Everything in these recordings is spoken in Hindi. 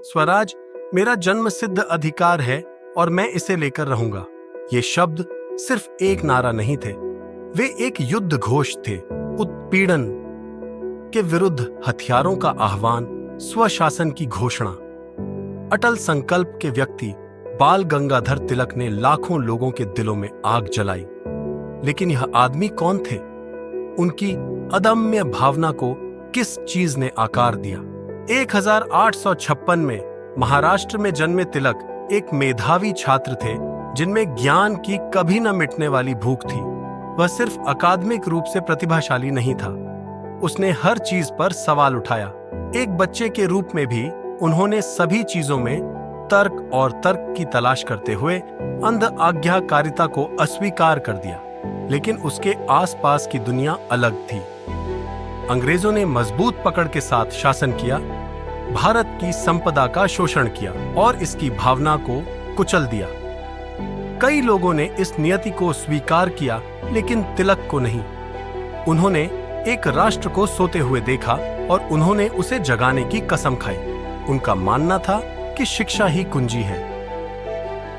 स्वराज मेरा जन्मसिद्ध अधिकार है और मैं इसे लेकर रहूंगा। ये शब्द सिर्फ एक नारा नहीं थे, वे एक युद्ध घोष थे। उत्पीड़न के विरुद्ध हथियारों का आह्वान, स्वशासन की घोषणा। अटल संकल्प के व्यक्ति बाल गंगाधर तिलक ने लाखों लोगों के दिलों में आग जलाई। लेकिन यह आदमी कौन थे? उनकी अदम्य भावना को किस चीज ने आकार दिया? 1856 में महाराष्ट्र में जन्मे तिलक एक मेधावी छात्र थे जिनमें ज्ञान की कभी न मिटने वाली भूख थी। वह सिर्फ अकादमिक रूप से प्रतिभाशाली नहीं था, उसने हर चीज पर सवाल उठाया। एक बच्चे के रूप में भी उन्होंने सभी चीजों में तर्क और तर्क की तलाश करते हुए अंध आज्ञाकारिता को अस्वीकार कर दिया। लेकिन उसके आसपास की दुनिया अलग थी। अंग्रेजों ने मजबूत पकड़ के साथ शासन किया, भारत की संपदा का शोषण किया और इसकी भावना को कुचल दिया। कई लोगों ने इस नियति को स्वीकार किया, लेकिन तिलक को नहीं। उन्होंने एक राष्ट्र को सोते हुए देखा और उन्होंने उसे जगाने की कसम खाई। उनका मानना था कि शिक्षा ही कुंजी है,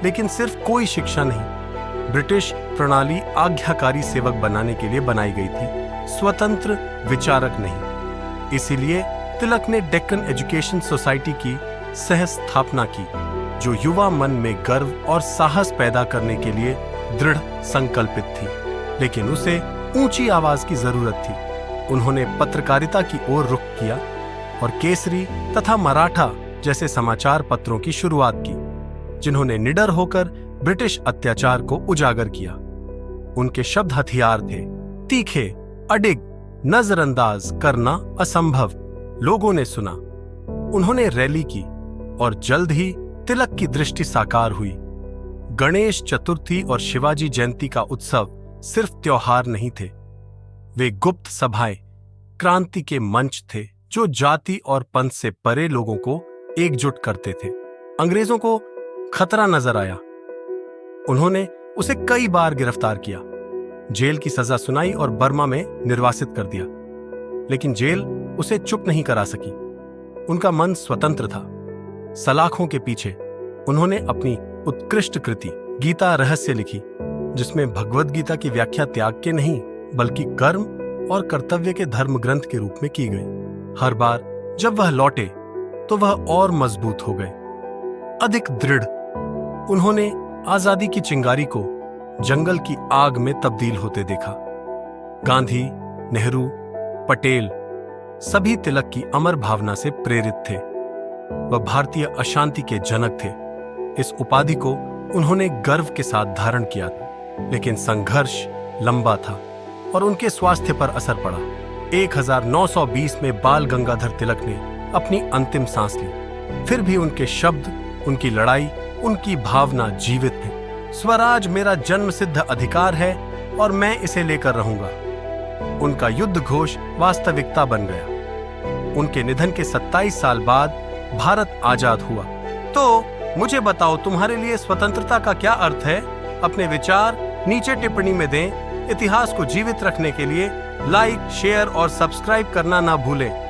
लेकिन सिर्फ कोई शिक्षा नहीं। ब्रिटिश प्रणाली आज्ञाकारी सेवक बनाने के लिए बनाई गई थी, स्वतंत्र विचारक नहीं। इसीलिए तिलक ने डेक्कन एजुकेशन सोसाइटी की सह स्थापना की, जो युवा मन में गर्व और साहस पैदा करने के लिए दृढ़ संकल्पित थी। लेकिन उसे ऊंची आवाज की जरूरत थी। उन्होंने पत्रकारिता की ओर रुख किया और केसरी तथा मराठा जैसे समाचार पत्रों की शुरुआत की, जिन्होंने निडर होकर ब्रिटिश अत्याचार को उजागर किया। उनके शब्द हथियार थे, तीखे, अडिग, नजरअंदाज करना असंभव। लोगों ने सुना, उन्होंने रैली की और जल्द ही तिलक की दृष्टि साकार हुई। गणेश चतुर्थी और शिवाजी जयंती का उत्सव सिर्फ त्योहार नहीं थे, वे गुप्त सभाएं, क्रांति के मंच थे जो जाति और पंथ से परे लोगों को एकजुट करते थे। अंग्रेजों को खतरा नजर आया। उन्होंने उसे कई बार गिरफ्तार किया, जेल की सजा सुनाई और बर्मा में निर्वासित कर दिया। लेकिन जेल उसे चुप नहीं करा सकी। उनका मन स्वतंत्र था। सलाखों के पीछे उन्होंने अपनी उत्कृष्ट कृति गीता रहस्य लिखी, जिसमें भगवद गीता की व्याख्या त्याग के नहीं बल्कि कर्म और कर्तव्य के धर्म ग्रंथ के रूप में की गई। हर बार जब वह लौटे तो वह और मजबूत हो गए, अधिक दृढ़। उन्होंने आजादी की चिंगारी को जंगल की आग में तब्दील होते देखा। गांधी, नेहरू, पटेल सभी तिलक की अमर भावना से प्रेरित थे। वह भारतीय अशांति के जनक थे। इस उपाधि को उन्होंने गर्व के साथ धारण किया था, लेकिन संघर्ष लंबा था और उनके स्वास्थ्य पर असर पड़ा। 1920 में बाल गंगाधर तिलक ने अपनी अंतिम सांस ली। फिर भी उनके शब्द, उनकी लड़ाई, उनकी भावना जीवित है। स्वराज मेरा जन्मसिद्ध अधिकार है और मैं इसे लेकर रहूंगा। उनका युद्ध घोष वास्तविकता बन गया। उनके निधन के 27 साल बाद भारत आजाद हुआ। तो मुझे बताओ, तुम्हारे लिए स्वतंत्रता का क्या अर्थ है? अपने विचार नीचे टिप्पणी में दें। इतिहास को जीवित रखने के लिए लाइक, शेयर और सब्सक्राइब करना ना भूलें।